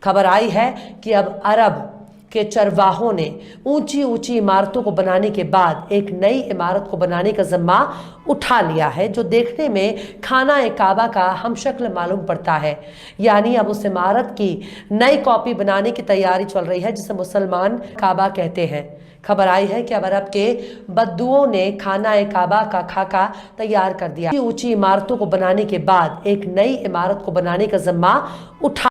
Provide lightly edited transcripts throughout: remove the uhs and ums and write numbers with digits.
खबर आई है कि अब अरब के चरवाहों ने ऊंची ऊंची इमारतों को बनाने के बाद एक नई इमारत को बनाने का जिम्मा उठा लिया है, जो देखने में खाना ए काबा का हमशक्ल मालूम पड़ता है। यानी अब उस इमारत की नई कॉपी बनाने की तैयारी चल रही है जिसे मुसलमान काबा कहते हैं। खबर आई है कि अब अरब के बद्दुओं ने खाना ए काबा का खाका तैयार कर दिया। ऊंची इमारतों को बनाने के बाद एक नई इमारत को बनाने का जिम्मा उठा।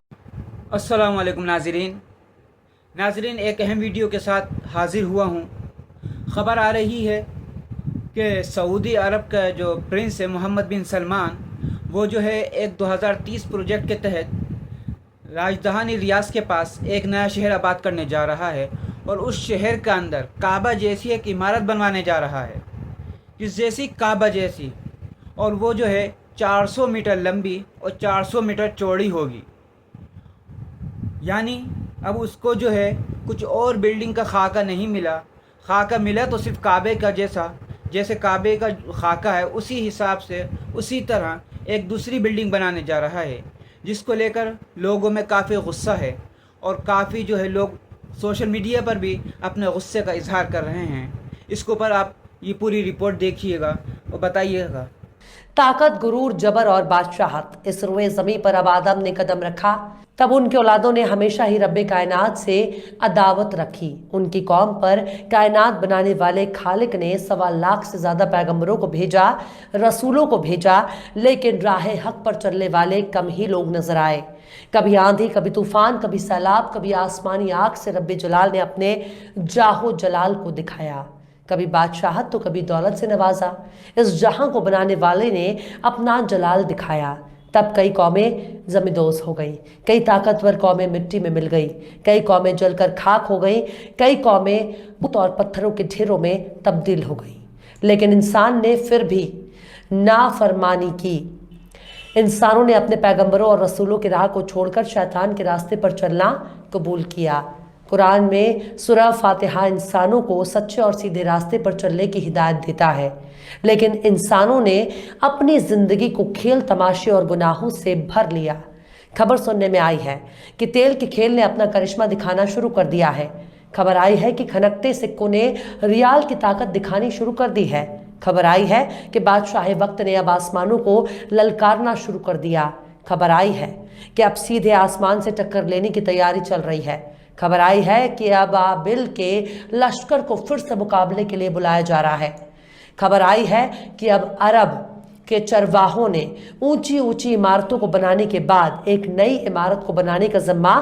अस्सलाम वालेकुम नाजरीन, एक अहम वीडियो के साथ हाजिर हुआ हूँ। ख़बर आ रही है कि सऊदी अरब का जो प्रिंस है मोहम्मद बिन सलमान, वो जो है एक 2030 प्रोजेक्ट के तहत राजधानी रियाद के पास एक नया शहर आबाद करने जा रहा है और उस शहर के अंदर काबा जैसी एक इमारत बनवाने जा रहा है, जिस जैसी काबा जैसी, और वो जो है 400 मीटर लंबी और 400 मीटर चौड़ी होगी। यानी अब उसको जो है कुछ और बिल्डिंग का खाका नहीं मिला, खाका मिला तो सिर्फ काबे का जैसे काबे का खाका है उसी हिसाब से उसी तरह एक दूसरी बिल्डिंग बनाने जा रहा है, जिसको लेकर लोगों में काफ़ी गुस्सा है और काफ़ी जो है लोग सोशल मीडिया पर भी अपने गुस्से का इजहार कर रहे हैं। इसके ऊपर आप ये पूरी रिपोर्ट देखिएगा और बताइएगा। ताकत, गुरूर, जबर और बादशाहत, इस रुए ज़मीं पर अब आदम ने कदम रखा तब उनके औलादों ने हमेशा ही रब्बे कायनात से अदावत रखी। उनकी कौम पर कायनात बनाने वाले खालिक ने 1.25 लाख से ज़्यादा पैगंबरों को भेजा, रसूलों को भेजा, लेकिन राह हक पर चलने वाले कम ही लोग नजर आए। कभी आंधी, कभी तूफान, कभी सैलाब, कभी आसमानी आग से रब्बे जलाल ने अपने जाहो जलाल को दिखाया। कभी बादशाहत तो कभी दौलत से नवाजा। इस जहां को बनाने वाले ने अपना जलाल दिखाया। तब कई कौमें जमींदोज हो गई, कई ताकतवर कौमें मिट्टी में मिल गई, कई कौमें जलकर खाक हो गई, कई कौमें बुत और पत्थरों के ढेरों में तब्दील हो गई। लेकिन इंसान ने फिर भी नाफरमानी की। इंसानों ने अपने पैगंबरों और रसूलों की राह को छोड़कर शैतान के रास्ते पर चलना कबूल किया। कुरान में सूरह फातिहा इंसानों को सच्चे और सीधे रास्ते पर चलने की हिदायत देता है, लेकिन इंसानों ने अपनी जिंदगी को खेल तमाशे और गुनाहों से भर लिया। खबर सुनने में आई है कि तेल के खेल ने अपना करिश्मा दिखाना शुरू कर दिया है। खबर आई है कि खनकते सिक्कों ने रियाल की ताकत दिखानी शुरू कर दी है। खबर आई है कि बादशाह वक्त ने अब आसमानों को ललकारना शुरू कर दिया। खबर आई है कि अब सीधे आसमान से टक्कर लेने की तैयारी चल रही है। खबर आई है कि अब बाबिल के लश्कर को फिर से मुकाबले के लिए बुलाया जा रहा है। खबर आई है कि अब अरब के चरवाहों ने ऊंची ऊंची इमारतों को बनाने के बाद एक नई इमारत को बनाने का जिम्मा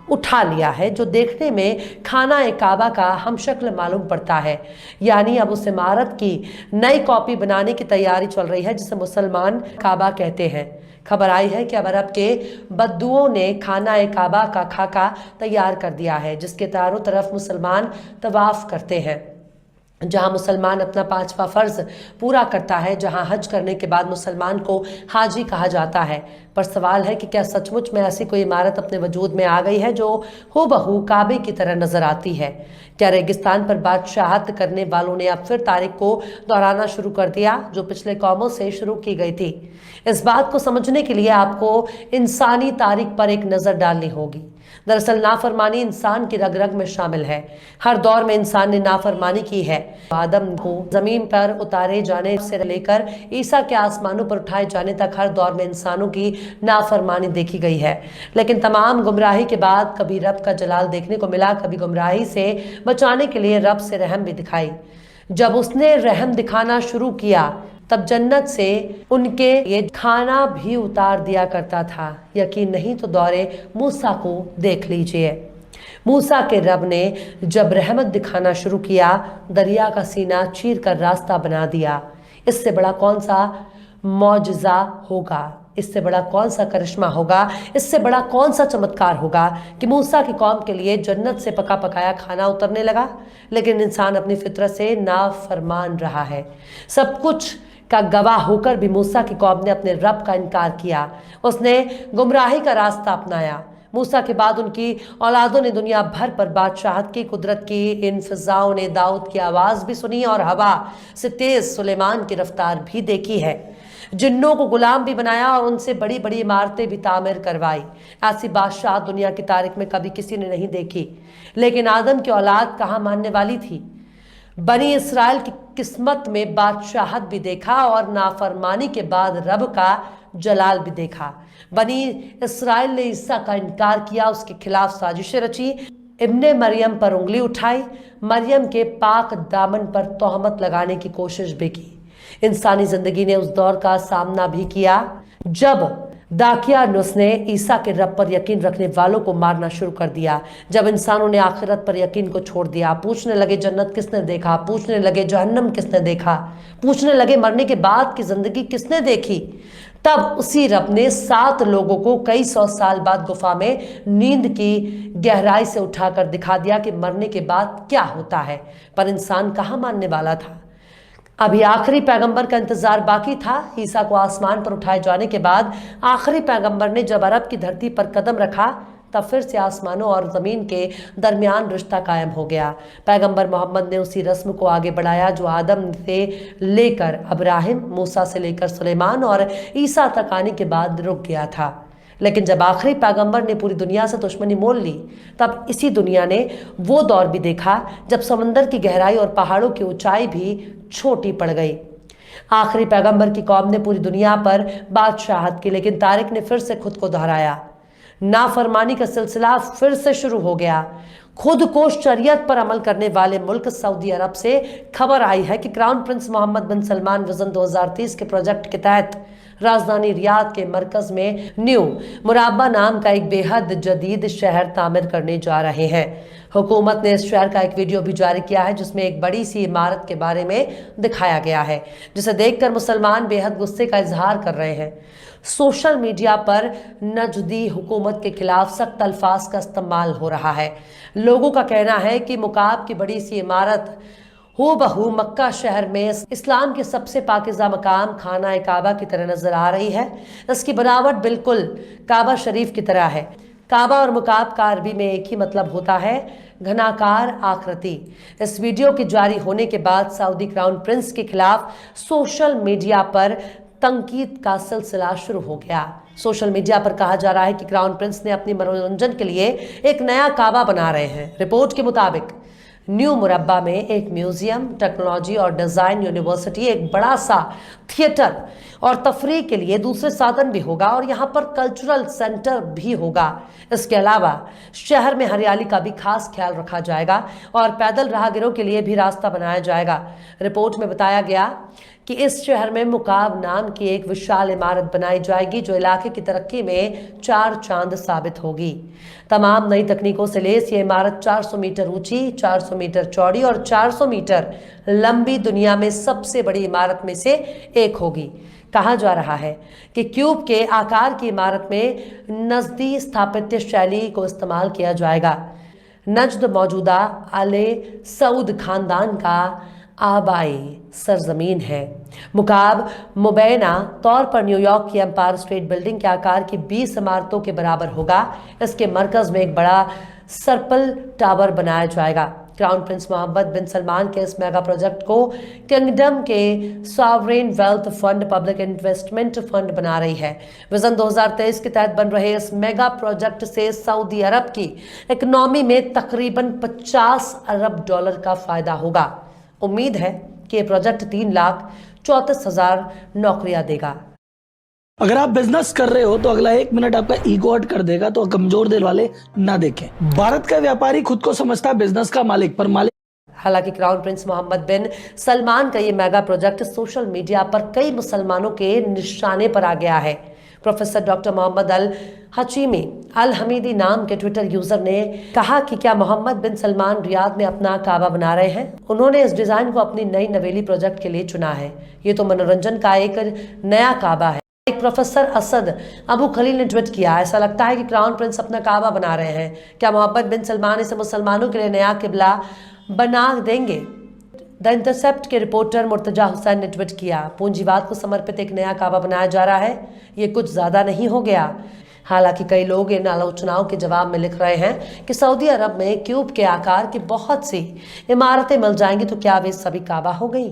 उठा लिया है, जो देखने में खाना ए काबा का हमशक्ल मालूम पड़ता है। यानी अब उस इमारत की नई कॉपी बनाने की तैयारी चल रही है जिसे मुसलमान काबा कहते हैं। खबर आई है कि अब अरब के बद्दुओं ने खाना ए काबा का खाका तैयार कर दिया है, जिसके चारों तरफ मुसलमान तवाफ करते हैं। जहां मुसलमान अपना 5वां फर्ज पूरा करता है, जहां हज करने के बाद मुसलमान को हाजी कहा जाता है। पर सवाल है कि क्या सचमुच में ऐसी कोई इमारत अपने वजूद में आ गई है जो हूबहू काबे की तरह नजर आती है? क्या रेगिस्तान पर बादशाहत करने वालों ने अब फिर तारीख को दोहराना शुरू कर दिया जो पिछले कौमों से शुरू की गई थी? इस बात को समझने के लिए आपको इंसानी तारीख पर एक नजर डालनी होगी। दरअसल नाफरमानी इंसान की रग रग में शामिल है। हर दौर में इंसान ने नाफरमानी की है। आदम को जमीन पर उतारे जाने से लेकर ईसा के आसमानों पर उठाए जाने तक हर दौर में इंसानों की नाफरमानी देखी गई है। लेकिन तमाम गुमराही के बाद कभी रब का जलाल देखने को मिला, कभी गुमराही से बचाने के लिए रब से रहम भी दिखाई। जब उसने रहम दिखाना शुरू किया तब जन्नत से उनके ये खाना भी उतार दिया करता था। यकीन नहीं तो दौरे मूसा को देख लीजिए। मूसा के रब ने जब रहमत दिखाना शुरू किया, दरिया का सीना चीर कर रास्ता बना दिया। इससे बड़ा कौन सा मौजज़ा होगा? इससे बड़ा कौन सा करिश्मा होगा? इससे बड़ा कौन सा चमत्कार होगा कि मूसा की कौम के लिए जन्नत से पका पकाया खाना उतरने लगा? लेकिन इंसान अपनी फितरत से नाफरमान रहा है। सब कुछ का गवाह होकर भी मूसा की कौम ने अपने रब का इनकार किया। उसने गुमराही का रास्ता अपनाया। मूसा के बाद उनकी औलादों ने दुनिया भर पर बादशाहत की, कुदरत की। इन फिजाओं ने दाऊद की आवाज़ भी सुनी और हवा से तेज सुलेमान की रफ्तार भी देखी है। जिन्नों को गुलाम भी बनाया और उनसे बड़ी बड़ी इमारतें भी तामीर करवाई। ऐसी बादशाह दुनिया की तारीख में कभी किसी ने नहीं देखी। लेकिन आदम की औलाद कहाँ मानने वाली थी। बनी इसराइल की किस्मत में बादशाहत भी देखा और नाफरमानी के बाद रब का जलाल भी देखा। बनी इसराइल ने ईसा का इनकार किया, उसके खिलाफ साजिशें रची, इब्ने मरियम पर उंगली उठाई, मरियम के पाक दामन पर तोहमत लगाने की कोशिश भी की। इंसानी जिंदगी ने उस दौर का सामना भी किया जब दाकियानुस ने ईसा के रब पर यकीन रखने वालों को मारना शुरू कर दिया। जब इंसानों ने आखिरत पर यकीन को छोड़ दिया, पूछने लगे जन्नत किसने देखा, पूछने लगे जहन्नम किसने देखा, पूछने लगे मरने के बाद की जिंदगी किसने देखी, तब उसी रब ने 7 लोगों को कई 100 साल बाद गुफा में नींद की गहराई से उठाकर दिखा दिया कि मरने के बाद क्या होता है। पर इंसान कहाँ मानने वाला था। अभी आखिरी पैगंबर का इंतजार बाकी था। ईसा को आसमान पर उठाए जाने के बाद आखिरी पैगंबर ने जब अरब की धरती पर कदम रखा, तब फिर से आसमानों और ज़मीन के दरमियान रिश्ता कायम हो गया। पैगंबर मोहम्मद ने उसी रस्म को आगे बढ़ाया जो आदम से लेकर अब्राहिम, मूसा से लेकर सुलेमान और ईसा तक आने के बाद रुक गया था। लेकिन जब आखिरी पैगंबर ने पूरी दुनिया से दुश्मनी मोल ली, तब इसी दुनिया ने वो दौर भी देखा जब समंदर की गहराई और पहाड़ों की ऊंचाई भी छोटी पड़ गई। आखिरी पैगंबर की कौम ने पूरी दुनिया पर बादशाहत की, लेकिन तारिक ने फिर से खुद को दोहराया। नाफरमानी का सिलसिला फिर से शुरू हो गया। खुद को शरीयत पर अमल करने वाले मुल्क सऊदी अरब से खबर आई है कि क्राउन प्रिंस मोहम्मद बिन सलमान विजन 2030 के प्रोजेक्ट के तहत राजधानी रियाद के मरकज में न्यू मुराबा नाम का एक बेहद जदीद शहर तामीर करने जा रहे हैं। हुकूमत ने इस शहर का एक वीडियो भी जारी किया है जिसमें एक बड़ी सी इमारत के बारे में दिखाया गया है, जिसे देखकर मुसलमान बेहद गुस्से का इजहार कर रहे हैं। सोशल मीडिया पर नजदी हुकूमत के खिलाफ सख्त अल्फाज का इस्तेमाल हो रहा है। लोगों का कहना है कि मुकाब की बड़ी सी इमारत हूबहू मक्का शहर में इस्लाम के सबसे पाकिज़ा मकाम खाना काबा की तरह नजर आ रही है। इसकी बनावट बिल्कुल काबा शरीफ की तरह है। काबा और मुकाब का अरबी में एक ही मतलब होता है, घनाकार आकृति। इस वीडियो के जारी होने के बाद सऊदी क्राउन प्रिंस के खिलाफ सोशल मीडिया पर तंकीद का सिलसिला शुरू हो गया। सोशल मीडिया पर कहा जा रहा है कि क्राउन प्रिंस ने अपनी मनोरंजन के लिए एक नया काबा बना रहे हैं। रिपोर्ट के मुताबिक न्यू मुरब्बा में एक म्यूजियम, टेक्नोलॉजी और डिज़ाइन यूनिवर्सिटी, एक बड़ा सा थिएटर और तफरीह के लिए दूसरे साधन भी होगा और यहाँ पर कल्चरल सेंटर भी होगा। इसके अलावा शहर में हरियाली का भी खास ख्याल रखा जाएगा और पैदल राहगीरों के लिए भी रास्ता बनाया जाएगा। रिपोर्ट में बताया गया कि इस शहर में मुकाब नाम की एक विशाल इमारत बनाई जाएगी जो इलाके की तरक्की में 4 चांद साबित होगी। तमाम नई तकनीकों से लैस ये इमारत 400 मीटर ऊंची, 400 मीटर चौड़ी और 400 मीटर लंबी दुनिया में सबसे बड़ी इमारत में से एक होगी। कहा जा रहा है कि क्यूब के आकार की इमारत में नजदी स्थापत्य शैली को इस्तेमाल किया जाएगा। नजद मौजूदा आले सऊद खानदान का आबाई सरजमीन है। मुकाब मुबैना तौर पर न्यूयॉर्क की एम्पायर स्टेट बिल्डिंग के आकार की 20 इमारतों के बराबर होगा। इसके मरकज में एक बड़ा सर्पल टावर बनाया जाएगा। क्राउन प्रिंस मोहम्मद बिन सलमान के इस मेगा प्रोजेक्ट को किंगडम के sovereign wealth fund public investment fund बना रही है। विजन 2023 के तहत बन रहे इस मेगा प्रोजेक्ट से सऊदी अरब की इकनॉमी में तकरीबन 50 अरब डॉलर का फायदा होगा। उम्मीद है कि ये प्रोजेक्ट 3,34,000 नौकरियां देगा। अगर आप बिजनेस कर रहे हो तो अगला 1 मिनट आपका ईगो हर्ट कर देगा, तो कमजोर दिल वाले ना देखें। भारत का व्यापारी खुद को समझता है बिजनेस का मालिक, पर मालिक। हालांकि क्राउन प्रिंस मोहम्मद बिन सलमान का ये मेगा प्रोजेक्ट सोशल मीडिया पर कई मुसलमानों के निशाने पर आ गया है। प्रोफेसर डॉक्टर मोहम्मद अल हचीमी अल हमीदी नाम के ट्विटर यूजर ने कहा कि क्या मोहम्मद बिन सलमान रियाद में अपना काबा बना रहे हैं। उन्होंने इस डिजाइन को अपनी नई नवेली प्रोजेक्ट के लिए चुना है। ये तो मनोरंजन का एक नया काबा है। एक प्रोफेसर असद अबू खलील ने ट्वीट किया, ऐसा लगता है कि क्राउन प्रिंस अपना काबा बना रहे हैं। क्या मोहम्मद बिन सलमान इसे मुसलमानों के लिए नया किबला बना देंगे। द इंटरसेप्ट के रिपोर्टर मुर्तजा हुसैन ने ट्वीट किया, पूंजीवाद को समर्पित एक नया काबा बनाया जा रहा है, ये कुछ ज्यादा नहीं हो गया। हालांकि कई लोग इन आलोचनाओं के जवाब में लिख रहे हैं कि सऊदी अरब में क्यूब के आकार की बहुत सी इमारतें मिल जाएंगी तो क्या वे सभी काबा हो गई।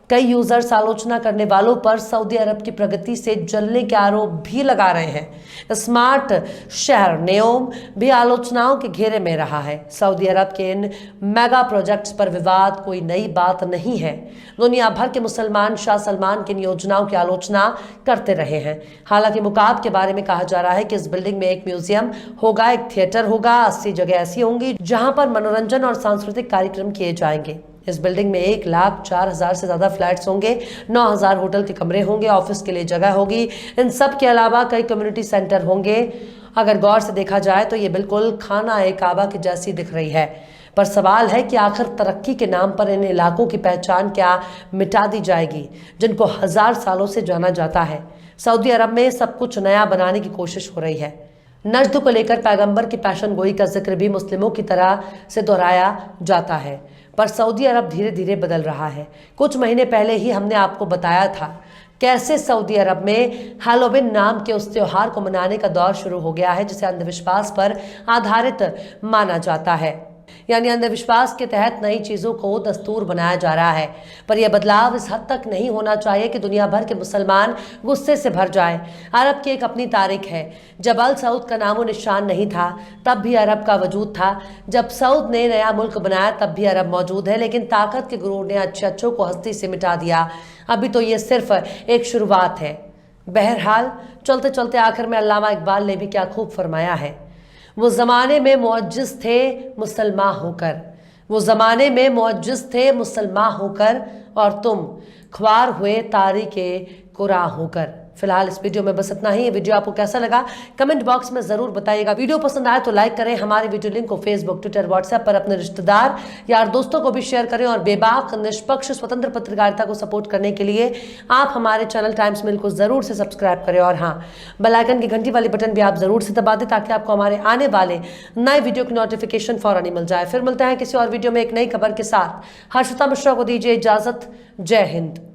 कई यूजर्स आलोचना करने वालों पर सऊदी अरब की प्रगति से जलने के आरोप भी लगा रहे हैं। स्मार्ट शहर नेओम भी आलोचनाओं के घेरे में रहा है। सऊदी अरब के इन मेगा प्रोजेक्ट्स पर विवाद कोई नई बात नहीं है। दुनिया भर के मुसलमान शाह सलमान की इन योजनाओं की आलोचना करते रहे हैं। हालांकि मुकाब के बारे में कहा जा रहा है कि इस बिल्डिंग में एक म्यूजियम होगा, एक थिएटर होगा, 80 जगह ऐसी होंगी जहां पर मनोरंजन और सांस्कृतिक कार्यक्रम किए जाएंगे। इस बिल्डिंग में 1,04,000 से ज्यादा फ्लैट्स होंगे, 9,000 होटल के कमरे होंगे, ऑफिस के लिए जगह होगी। इन सब के अलावा कई कम्युनिटी सेंटर होंगे। अगर गौर से देखा जाए तो ये बिल्कुल खाना ए काबा की जैसी दिख रही है। पर सवाल है कि आखिर तरक्की के नाम पर इन इलाकों की पहचान क्या मिटा दी जाएगी जिनको 1000 सालों से जाना जाता है। सऊदी अरब में सब कुछ नया बनाने की कोशिश हो रही है। नज्द को लेकर पैगंबर की पैशन गोई का जिक्र भी मुस्लिमों की तरह से दोहराया जाता है, पर सऊदी अरब धीरे धीरे बदल रहा है। कुछ महीने पहले ही हमने आपको बताया था कैसे सऊदी अरब में हैलोवीन नाम के उस त्योहार को मनाने का दौर शुरू हो गया है जिसे अंधविश्वास पर आधारित माना जाता है। यानी अंधविश्वास के तहत नई चीजों को दस्तूर बनाया जा रहा है। पर यह बदलाव इस हद तक नहीं होना चाहिए कि दुनिया भर के मुसलमान गुस्से से भर जाएं। अरब की एक अपनी तारीख है। जब अल सऊद का नामो निशान नहीं था तब भी अरब का वजूद था। जब सऊद ने नया मुल्क बनाया तब भी अरब मौजूद है, लेकिन ताकत के गुरूर ने अच्छों को हस्ती से मिटा दिया। अभी तो ये सिर्फ एक शुरुआत है। बहरहाल चलते चलते आखिर में अल्लामा इकबाल ने भी क्या खूब फरमाया है, वो ज़माने में मुअज्जिज़ थे मुसलमान होकर, वो ज़माने में मुअज्जिज़ थे मुसलमान होकर, और तुम ख्वार हुए तारीके कुरान होकर। फिलहाल इस वीडियो में बस इतना ही। ये वीडियो आपको कैसा लगा कमेंट बॉक्स में ज़रूर बताइएगा। वीडियो पसंद आए तो लाइक करें। हमारे वीडियो लिंक को फेसबुक, ट्विटर, व्हाट्सएप पर अपने रिश्तेदार, यार, दोस्तों को भी शेयर करें। और बेबाक, निष्पक्ष, स्वतंत्र पत्रकारिता को सपोर्ट करने के लिए आप हमारे चैनल टाइम्स मिल को ज़रूर से सब्सक्राइब करें। और हाँ, बेल आइकन की घंटी वाली बटन भी आप ज़रूर से दबा दें ताकि आपको हमारे आने वाले नए वीडियो की नोटिफिकेशन फौरन ही मिल जाए। फिर मिलते हैं किसी और वीडियो में एक नई खबर के साथ। हर्षिता मिश्रा को दीजिए इजाज़त। जय हिंद।